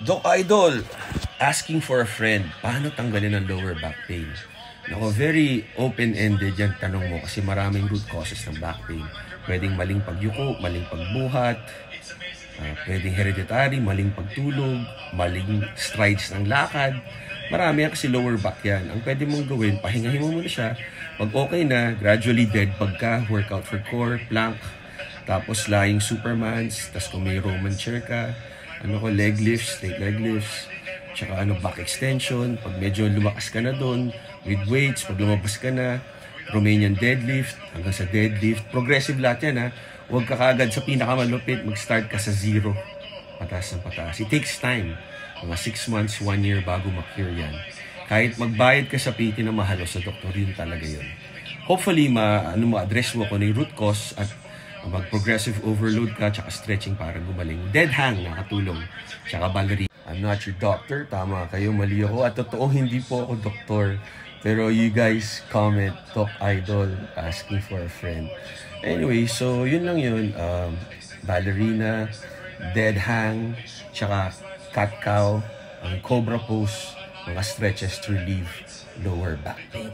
Doc Idol, asking for a friend, paano tanggalin ang lower back pain? Nako, very open-ended yan tanong mo kasi maraming root causes ng back pain. Pwedeng maling pagyuko, maling pagbuhat, pwedeng hereditary, maling pagtulog, maling strides ng lakad. Marami yan kasi lower back yan. Ang pwede mong gawin, pahingahin mo muna siya. Pag okay na, gradually dead pagka, workout for core, plank, tapos lying supermans, tapos kung may Roman chair ka, leg lifts, straight leg lifts, tsaka back extension, pag medyo lumakas ka na doon, with weights, pag lumabas ka na, Romanian deadlift, hanggang sa deadlift, progressive lahat yan ha, huwag ka kagad sa pinakamalupit, mag-start ka sa zero, pataas ng pataas. It takes time, mga 6 months, 1 year bago ma-cure yan. Kahit magbayad ka sa PT na mahalo sa doktor, yun talaga yun. Hopefully, ma-address mo kung ano yung root cause at mag-progressive overload ka, tsaka stretching para gumaling. Dead hang, nakatulong. Tsaka ballerina. I'm not your doctor. Tama kayo, mali ako. At totoo, hindi po ako doktor. Pero you guys comment, Doc Idol, asking for a friend. Anyway, so yun lang yun. Ballerina, dead hang, tsaka cat cow, ang cobra pose, mga stretches to relieve lower back pain.